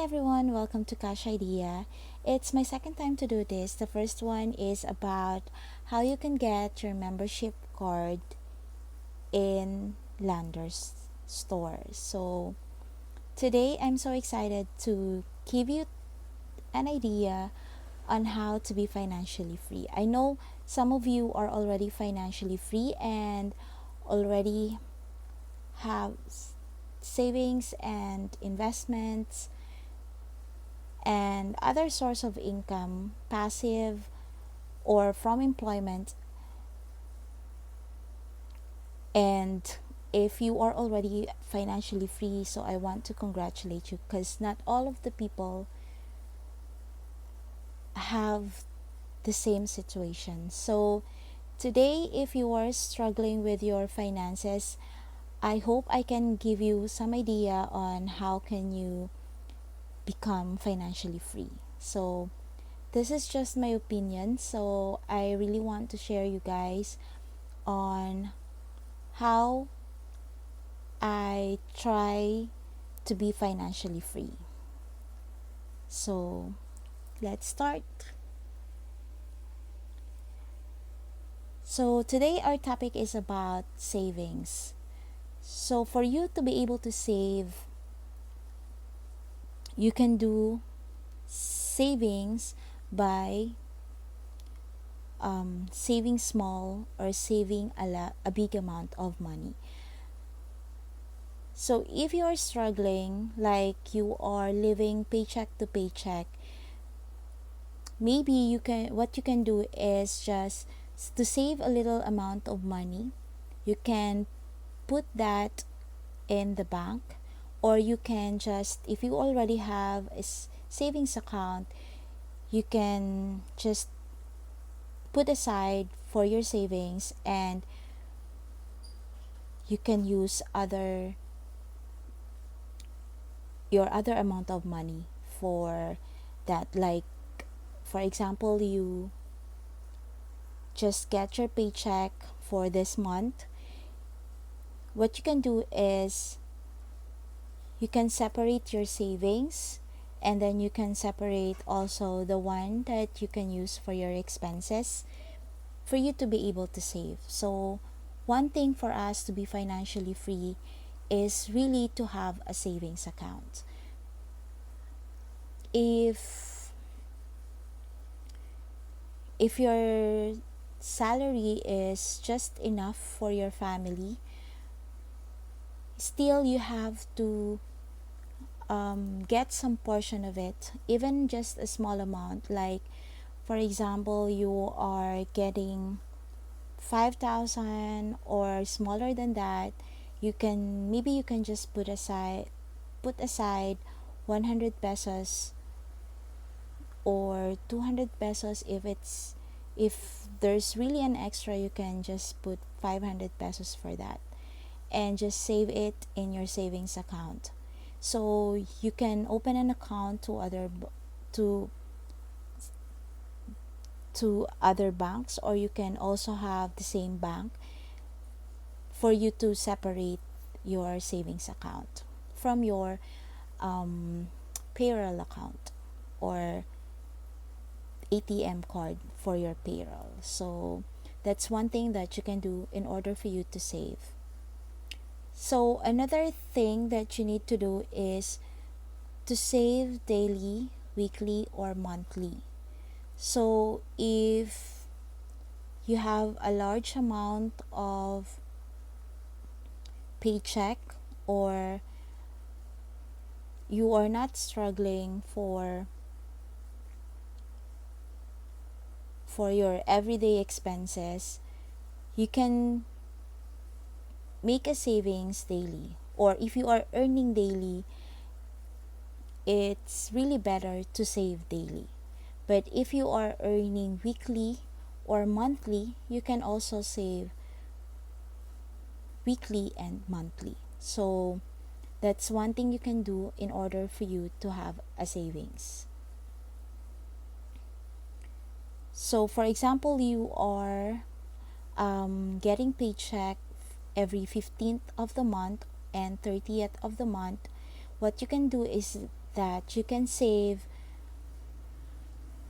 everyone, welcome to Kash Idea. It's my second time to do this. The first one is about how you can get your membership card in Landers store. So today I'm so excited to give you an idea on how to be financially free. I know some of you are already financially free and already have savings and investments and other source of income, passive or from employment. And if you are already financially free, so I want to congratulate you, because not all of the people have the same situation. So today, if you are struggling with your finances, I hope I can give you some idea on how can you become financially free. So this is just my opinion, so I really want to share you guys on how I try to be financially free. So let's start. So today our topic is about savings. So for you to be able to save, you can do savings by saving small or saving a big amount of money. So if you are struggling, like you are living paycheck to paycheck, maybe what you can do is just to save a little amount of money. You can put that in the bank, or you can just, if you already have a savings account, you can just put aside for your savings, and you can use your other amount of money for that. Like for example, you just get your paycheck for this month. What you can do is you can separate your savings, and then you can separate also the one that you can use for your expenses for you to be able to save. So one thing for us to be financially free is really to have a savings account. If your salary is just enough for your family, still you have to get some portion of it, even just a small amount. Like for example, you are getting 5,000 or smaller than that, you can just put aside 100 pesos or 200 pesos. If there's really an extra, you can just put 500 pesos for that and just save it in your savings account. So you can open an account to to other banks, or you can also have the same bank for you to separate your savings account from your payroll account or ATM card for your payroll. So that's one thing that you can do in order for you to save. So another thing that you need to do is to save daily, weekly, or monthly. So if you have a large amount of paycheck, or you are not struggling for your everyday expenses, you can make a savings daily. Or if you are earning daily, it's really better to save daily. But if you are earning weekly or monthly, you can also save weekly and monthly. So that's one thing you can do in order for you to have a savings. So for example, you are getting paycheck every 15th of the month and 30th of the month. What you can do is that you can save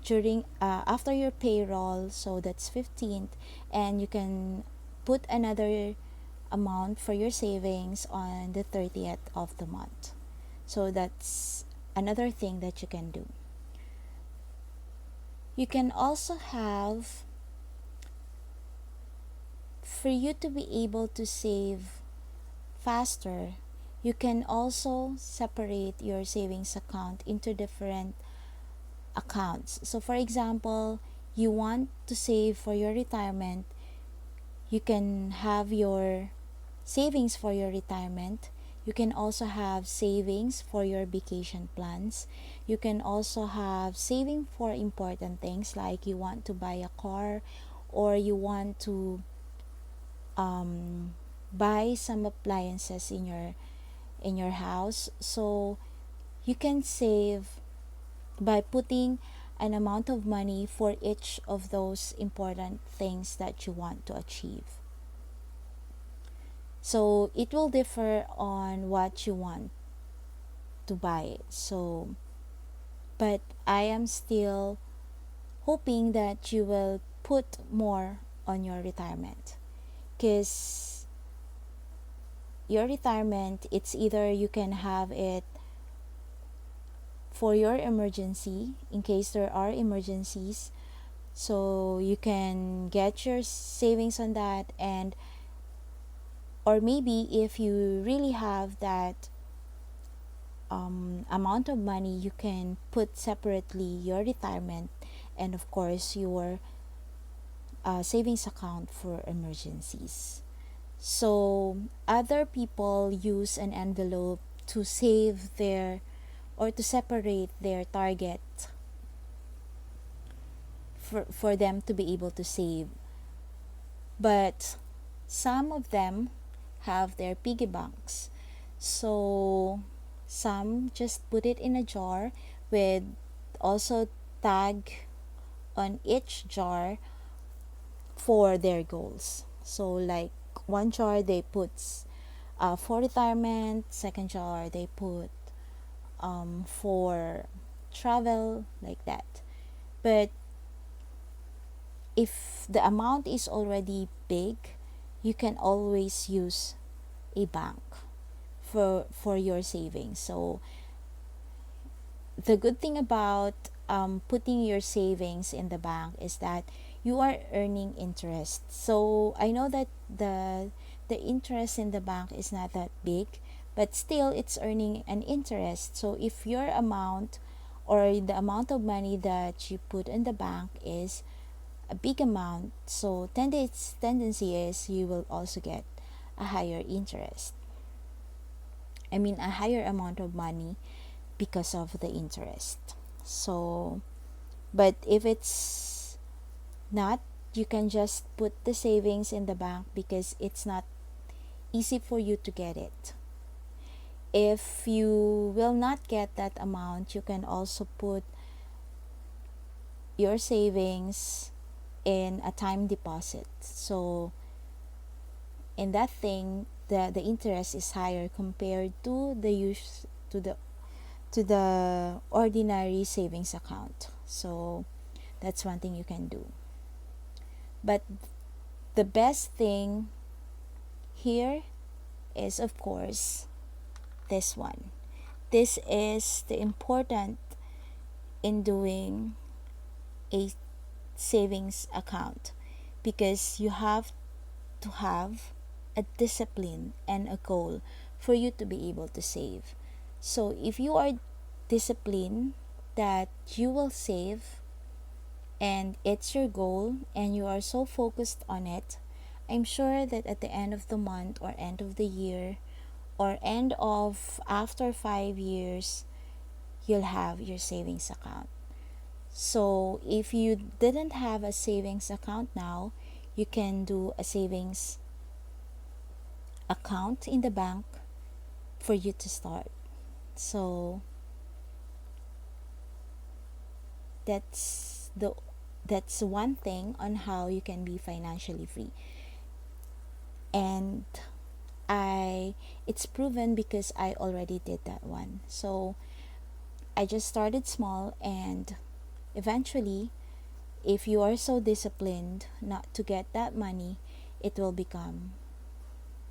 during after your payroll, so that's 15th, and you can put another amount for your savings on the 30th of the month. So that's another thing that you can do. You can also have, for you to be able to save faster, you can also separate your savings account into different accounts. So for example, you want to save for your retirement, you can have your savings for your retirement. You can also have savings for your vacation plans. You can also have saving for important things like you want to buy a car, or you want to buy some appliances in your house. So you can save by putting an amount of money for each of those important things that you want to achieve. So it will differ on what you want to buy. So, but I am still hoping that you will put more on your retirement, because your retirement, it's either you can have it for your emergency in case there are emergencies, so you can get your savings on that, and or maybe if you really have that amount of money, you can put separately your retirement and of course your savings account for emergencies. So other people use an envelope to save their, or to separate their target for them to be able to save. But some of them have their piggy banks. So some just put it in a jar with also tag on each jar for their goals. So like one jar they put for retirement, second jar they put for travel, like that. But if the amount is already big, you can always use a bank for your savings. So the good thing about putting your savings in the bank is that you are earning interest. So I know that the interest in the bank is not that big, but still it's earning an interest. So if your amount, or the amount of money that you put in the bank is a big amount, so tendency is you will also get a higher interest. I mean a higher amount of money because of the interest. So but if it's not, you can just put the savings in the bank because it's not easy for you to get it. If you will not get that amount, you can also put your savings in a time deposit. So in that thing, the interest is higher compared to the use to the ordinary savings account. So that's one thing you can do. But the best thing here is of course this one. This is the important in doing a savings account, because you have to have a discipline and a goal for you to be able to save. So if you are disciplined that you will save and it's your goal and you are so focused on it, I'm sure that at the end of the month or end of the year or end of after 5 years, you'll have your savings account. So if you didn't have a savings account now, you can do a savings account in the bank for you to start. So that's one thing on how you can be financially free. And it's proven because I already did that one. So I just started small, and eventually, if you are so disciplined not to get that money, it will become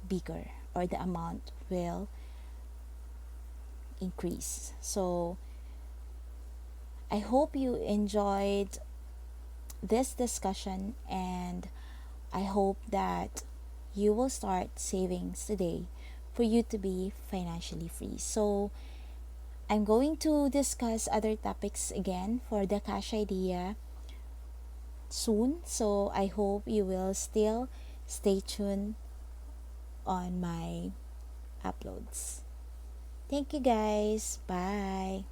bigger, or the amount will increase. So I hope you enjoyed this discussion, and I hope that you will start savings today for you to be financially free. So I'm going to discuss other topics again for the cash idea soon. So I hope you will still stay tuned on my uploads. Thank you guys. Bye.